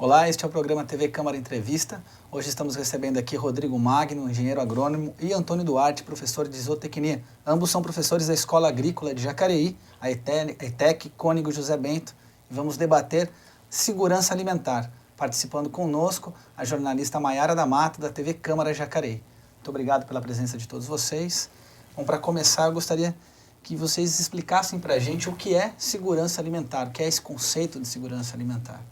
Olá, este é o programa TV Câmara Entrevista. Hoje estamos recebendo aqui Rodrigo Magno, engenheiro agrônomo, e Antônio Duarte, professor de zootecnia. Ambos são professores da Escola Agrícola de Jacareí, a ETEC Cônigo José Bento, e vamos debater segurança alimentar. Participando conosco, a jornalista Maiara da Mata, da TV Câmara Jacareí. Muito obrigado pela presença de todos vocês. Bom, para começar, eu gostaria que vocês explicassem para a gente o que é segurança alimentar, o que é esse conceito de segurança alimentar.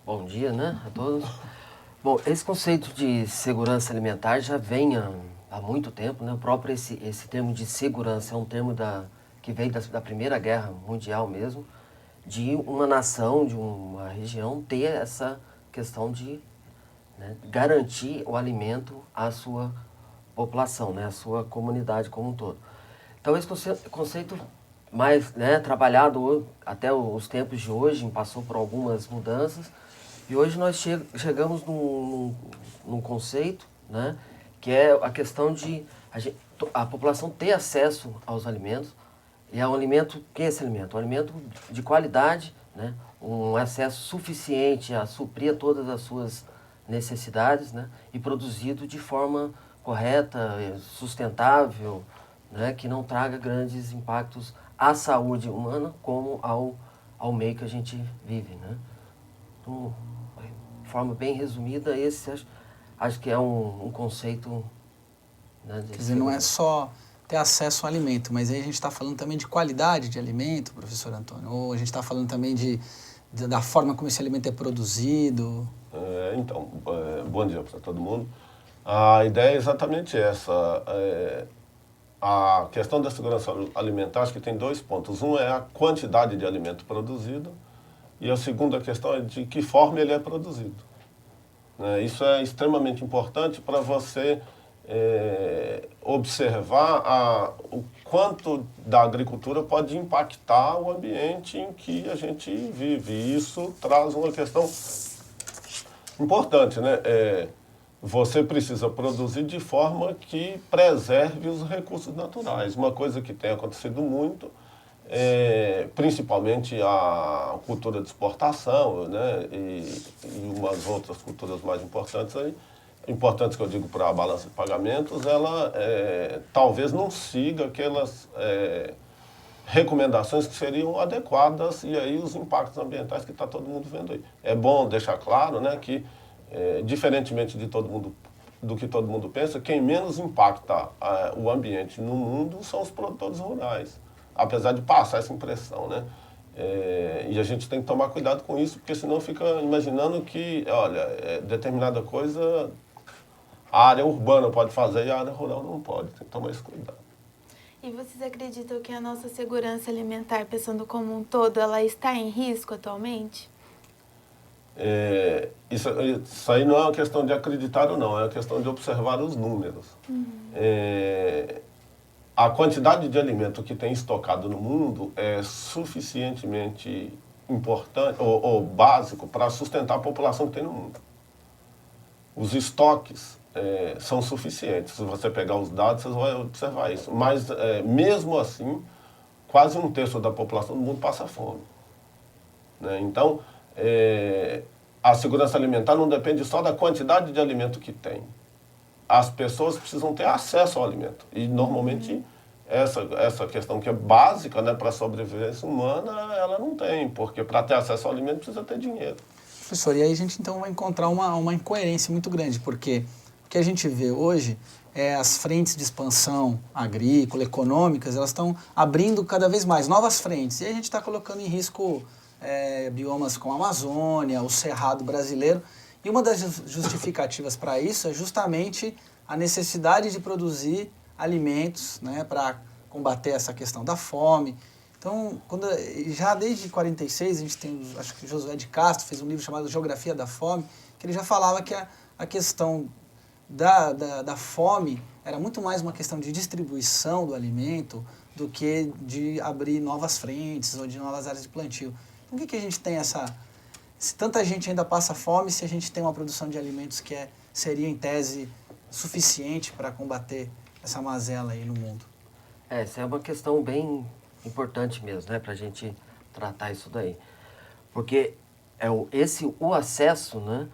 Bom dia, né, a todos. Bom, esse conceito de segurança alimentar já vem há muito tempo, né? O próprio esse termo de segurança é um termo que veio da Primeira Guerra Mundial mesmo, de uma nação, de uma região ter essa questão de, né, garantir o alimento à sua população, né, à sua comunidade como um todo. Então esse conceito mais, né, trabalhado até os tempos de hoje, passou por algumas mudanças, e hoje nós chegamos num conceito, né, que é a questão de a população ter acesso aos alimentos, e ao alimento, que é esse alimento? Um alimento de qualidade, né, um acesso suficiente a suprir todas as suas necessidades, né, e produzido de forma correta, sustentável, né, que não traga grandes impactos à saúde humana como ao meio que a gente vive, né? Então, de forma bem resumida, esse acho que é um conceito, né, Quer dizer, não é só ter acesso ao alimento, mas aí a gente está falando também de qualidade de alimento, professor Antônio, ou a gente está falando também da forma como esse alimento é produzido. Bom dia para todo mundo. A ideia é exatamente essa. A questão da segurança alimentar, acho que tem dois pontos. Um é a quantidade de alimento produzido e a segunda questão é de que forma ele é produzido. Isso é extremamente importante para você observar o quanto da agricultura pode impactar o ambiente em que a gente vive. E isso traz uma questão importante, né? Você precisa produzir de forma que preserve os recursos naturais. Uma coisa que tem acontecido muito, principalmente a cultura de exportação, né, e umas outras culturas mais importantes aí, importantes que eu digo para a balança de pagamentos, ela talvez não siga aquelas recomendações que seriam adequadas e aí os impactos ambientais que está todo mundo vendo aí. É bom deixar claro, né, que diferentemente do que todo mundo pensa, quem menos impacta o ambiente no mundo são os produtores rurais, apesar de passar essa impressão, né? E a gente tem que tomar cuidado com isso, porque senão fica imaginando que, olha, determinada coisa a área urbana pode fazer e a área rural não pode. Tem que tomar esse cuidado. E vocês acreditam que a nossa segurança alimentar, pensando como um todo, ela está em risco atualmente? Isso aí não é uma questão de acreditar ou não, é uma questão de observar os números. A quantidade de alimento que tem estocado no mundo é suficientemente importante ou básico para sustentar a população que tem no mundo. Os estoques são suficientes. Se você pegar os dados, você vai observar isso. Mas, mesmo assim, quase um terço da população do mundo passa fome, né? Então, a segurança alimentar não depende só da quantidade de alimento que tem. As pessoas precisam ter acesso ao alimento. E, normalmente, essa questão que é básica, né, para a sobrevivência humana, ela não tem, porque para ter acesso ao alimento precisa ter dinheiro. Professor, e aí a gente então vai encontrar uma incoerência muito grande, porque o que a gente vê hoje é as frentes de expansão agrícola, econômicas, elas estão abrindo cada vez mais novas frentes, e a gente está colocando em risco biomas como a Amazônia, o Cerrado brasileiro, e uma das justificativas para isso é justamente a necessidade de produzir alimentos, né, para combater essa questão da fome. Então, já desde 46, a gente tem, acho que Josué de Castro fez um livro chamado Geografia da Fome, que ele já falava que a questão da fome era muito mais uma questão de distribuição do alimento do que de abrir novas frentes ou de novas áreas de plantio. Então, o que a gente tem se tanta gente ainda passa fome, se a gente tem uma produção de alimentos que seria, em tese, suficiente para combater essa mazela aí no mundo? Essa é uma questão bem importante mesmo, né, para a gente tratar isso daí. Porque o acesso, né?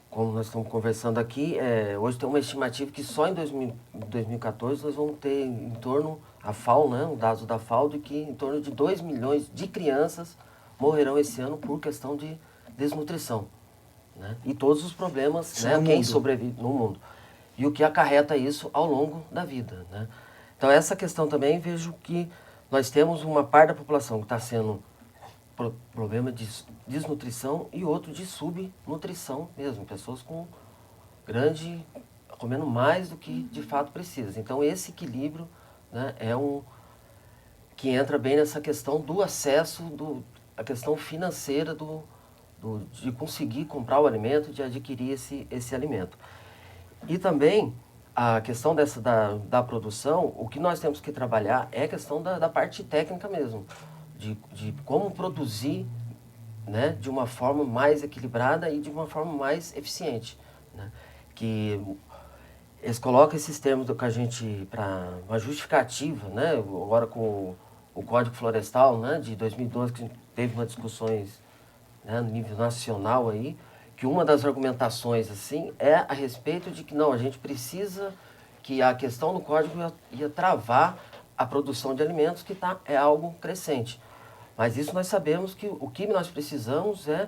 Como nós estamos conversando aqui, hoje tem uma estimativa que só em 2014 nós vamos ter em torno, a FAO, né, um dado da FAO, de que em torno de 2 milhões de crianças morrerão esse ano por questão de desnutrição. Né? E todos os problemas, né, quem sobrevive no mundo. E o que acarreta isso ao longo da vida. Né? Então essa questão também, vejo que nós temos uma parte da população que está sendo problema de desnutrição e outro de subnutrição mesmo, pessoas comendo mais do que de fato precisa. Então esse equilíbrio, né, que entra bem nessa questão do acesso, a questão financeira de conseguir comprar o alimento, de adquirir esse alimento. E também a questão da produção, o que nós temos que trabalhar é a questão da parte técnica mesmo, de como produzir, né, de uma forma mais equilibrada e de uma forma mais eficiente. Né? Que eles colocam esses termos que a gente, para uma justificativa, né, agora com o Código Florestal, né, de 2012, que a gente teve umas discussões, né, no nível nacional aí, que uma das argumentações assim é a respeito de que não, a gente precisa, que a questão do código ia travar a produção de alimentos, que é algo crescente. Mas isso nós sabemos que o que nós precisamos é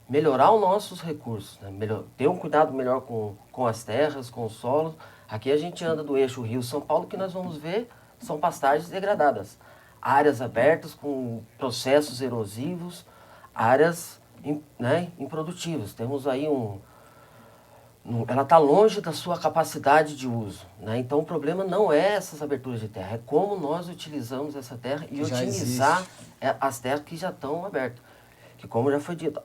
melhorar os nossos recursos, né? Ter um cuidado melhor com as terras, com os solos. Aqui a gente anda do eixo Rio-São Paulo, que nós vamos ver são pastagens degradadas. Áreas abertas com processos erosivos, áreas, né, improdutivas. Temos aí ela está longe da sua capacidade de uso. Né? Então, o problema não é essas aberturas de terra, é como nós utilizamos essa terra e otimizar as terras que já estão abertas. Que, como já foi dito,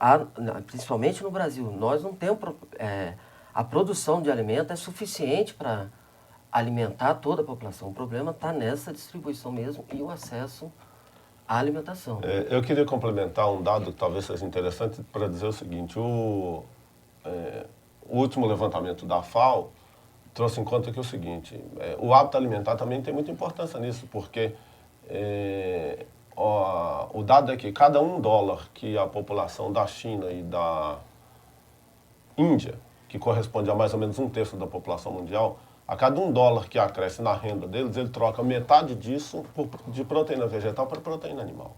principalmente no Brasil, nós não temos... a produção de alimento é suficiente para alimentar toda a população. O problema está nessa distribuição mesmo e o acesso à alimentação. Eu queria complementar um dado que talvez seja interessante para dizer o seguinte. O último levantamento da FAO trouxe em conta que o seguinte, o hábito alimentar também tem muita importância nisso, porque o dado é que cada $1 que a população da China e da Índia, que corresponde a mais ou menos 1/3 da população mundial, a cada $1 que acresce na renda deles, ele troca metade disso de proteína vegetal para proteína animal.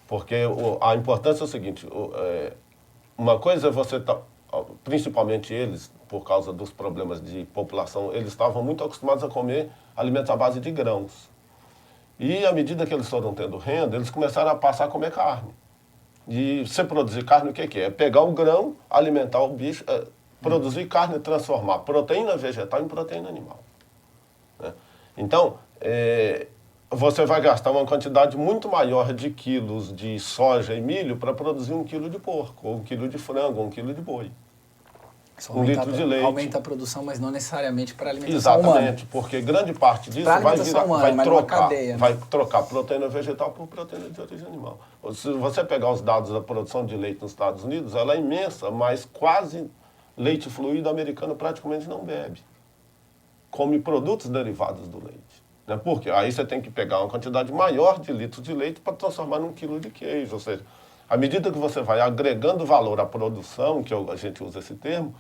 Porque a importância é o seguinte, uma coisa é você principalmente eles, por causa dos problemas de população, eles estavam muito acostumados a comer alimentos à base de grãos. E à medida que eles foram tendo renda, eles começaram a passar a comer carne. E você produzir carne, o que é? É pegar o grão, alimentar o bicho, produzir carne e transformar proteína vegetal em proteína animal. Né? Então, você vai gastar uma quantidade muito maior de quilos de soja e milho para produzir 1 quilo de porco, ou 1 quilo de frango, ou 1 quilo de boi. Isso 1 litro de leite. Aumenta a produção, mas não necessariamente para a alimentação humana. Exatamente, porque grande parte disso vai trocar proteína vegetal por proteína de origem animal. Se você pegar os dados da produção de leite nos Estados Unidos, ela é imensa, mas quase leite fluido americano praticamente não bebe. Come produtos derivados do leite. Né? Porque aí você tem que pegar uma quantidade maior de litros de leite para transformar num quilo de queijo. Ou seja, à medida que você vai agregando valor à produção, que a gente usa esse termo,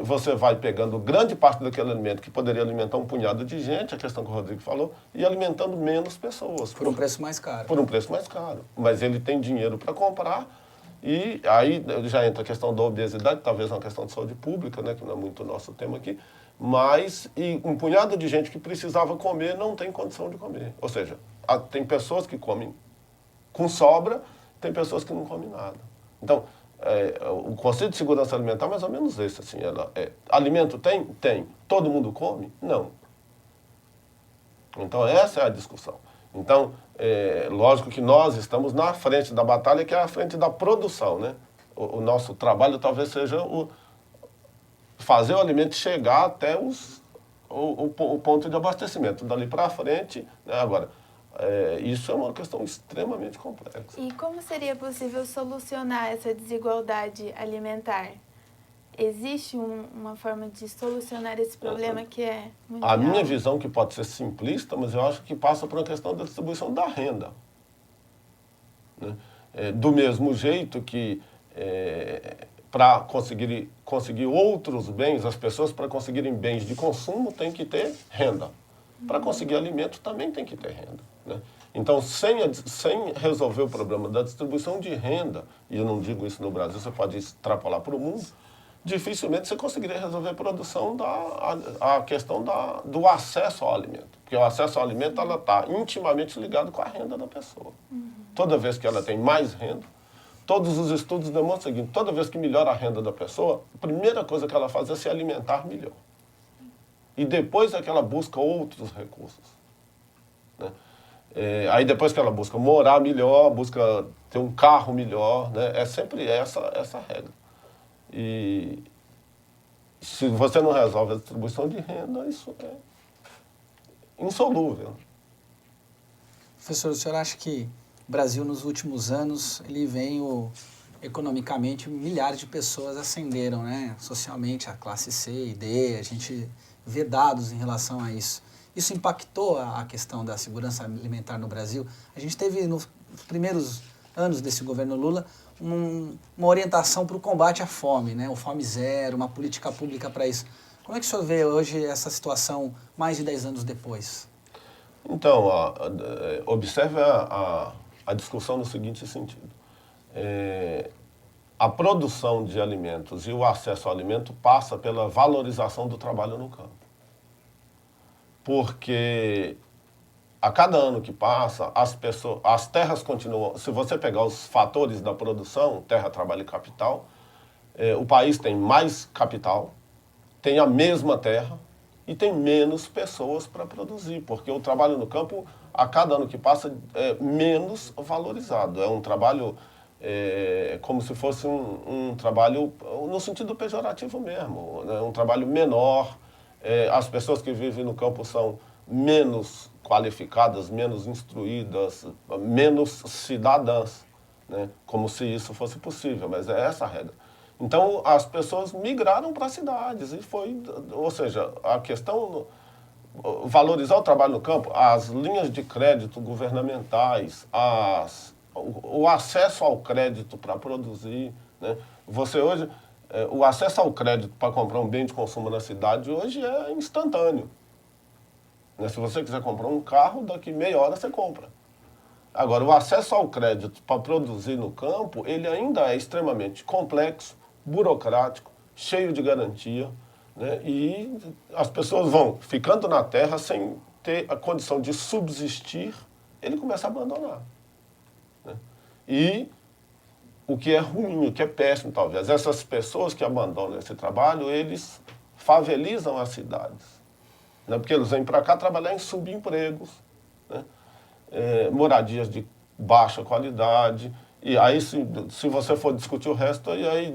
você vai pegando grande parte daquele alimento que poderia alimentar um punhado de gente, a questão que o Rodrigo falou, e alimentando menos pessoas. Por um preço mais caro. Por um preço mais caro. Mas ele tem dinheiro para comprar, e aí já entra a questão da obesidade, talvez uma questão de saúde pública, né, que não é muito o nosso tema aqui, mas um punhado de gente que precisava comer não tem condição de comer. Ou seja, tem pessoas que comem com sobra, tem pessoas que não comem nada. Então, o conceito de segurança alimentar é mais ou menos esse. Assim, alimento tem? Tem. Todo mundo come? Não. Então, essa é a discussão. Então, lógico que nós estamos na frente da batalha, que é a frente da produção. Né? O nosso trabalho talvez seja fazer o alimento chegar até o ponto de abastecimento. Dali para frente, né? Agora, isso é uma questão extremamente complexa. E como seria possível solucionar essa desigualdade alimentar? Existe uma forma de solucionar esse problema que é muito A minha visão, que pode ser simplista, mas eu acho que passa por uma questão da distribuição da renda. Né? Do mesmo jeito que para conseguir outros bens, as pessoas para conseguirem bens de consumo têm que ter renda. Para conseguir alimento também tem que ter renda, né? Então, sem resolver o problema da distribuição de renda, e eu não digo isso no Brasil, você pode extrapolar para o mundo, dificilmente você conseguiria resolver a questão do acesso ao alimento. Porque o acesso ao alimento está intimamente ligado com a renda da pessoa. Toda vez que ela tem mais renda, todos os estudos demonstram o seguinte: toda vez que melhora a renda da pessoa, a primeira coisa que ela faz é se alimentar melhor. E depois é que ela busca outros recursos, né? Aí depois que ela busca morar melhor, busca ter um carro melhor, né? É sempre essa regra. E se você não resolve a distribuição de renda, isso é insolúvel. Professor, o senhor acha que o Brasil, nos últimos anos, ele veio, economicamente, milhares de pessoas ascenderam, né? Socialmente, a classe C e D, a gente vê dados em relação a isso. Isso impactou a questão da segurança alimentar no Brasil? A gente teve, nos primeiros anos desse governo Lula, uma orientação para o combate à fome, né? O Fome Zero, uma política pública para isso. Como é que o senhor vê hoje essa situação, mais de 10 anos depois? Então, observe a discussão no seguinte sentido. A produção de alimentos e o acesso ao alimento passa pela valorização do trabalho no campo. Porque a cada ano que passa, as terras continuam... Se você pegar os fatores da produção, terra, trabalho e capital, o país tem mais capital, tem a mesma terra e tem menos pessoas para produzir, porque o trabalho no campo, a cada ano que passa, é menos valorizado. É um trabalho como se fosse um trabalho no sentido pejorativo mesmo, né? Um trabalho menor. As pessoas que vivem no campo são menos qualificadas, menos instruídas, menos cidadãs, né? Como se isso fosse possível, mas é essa a regra. Então, as pessoas migraram para as cidades e ou seja, a questão, valorizar o trabalho no campo, as linhas de crédito governamentais, o acesso ao crédito para produzir, né? Você hoje... O acesso ao crédito para comprar um bem de consumo na cidade hoje é instantâneo, né? Se você quiser comprar um carro, daqui meia hora você compra. Agora, o acesso ao crédito para produzir no campo, ele ainda é extremamente complexo, burocrático, cheio de garantia, né? E as pessoas vão ficando na terra sem ter a condição de subsistir, ele começa a abandonar, né? E o que é ruim, o que é péssimo, talvez, essas pessoas que abandonam esse trabalho, eles favelizam as cidades, né? Porque eles vêm para cá trabalhar em subempregos, né? Moradias de baixa qualidade, e aí se você for discutir o resto, aí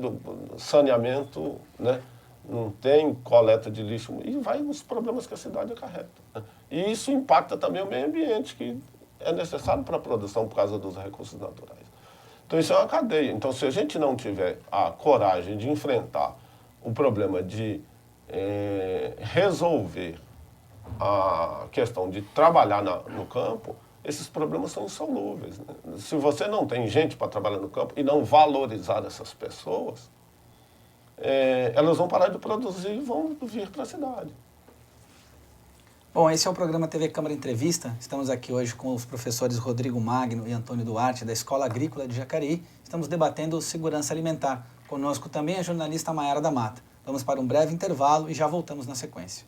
saneamento, né? Não tem coleta de lixo, e vai os problemas que a cidade acarreta, né? E isso impacta também o meio ambiente, que é necessário para a produção por causa dos recursos naturais. Então, isso é uma cadeia. Então, se a gente não tiver a coragem de enfrentar o problema de resolver a questão de trabalhar no campo, esses problemas são insolúveis, né? Se você não tem gente para trabalhar no campo e não valorizar essas pessoas, elas vão parar de produzir e vão vir para a cidade. Bom, esse é o programa TV Câmara Entrevista. Estamos aqui hoje com os professores Rodrigo Magno e Antônio Duarte, da Escola Agrícola de Jacareí. Estamos debatendo segurança alimentar. Conosco também a jornalista Maiara da Mata. Vamos para um breve intervalo e já voltamos na sequência.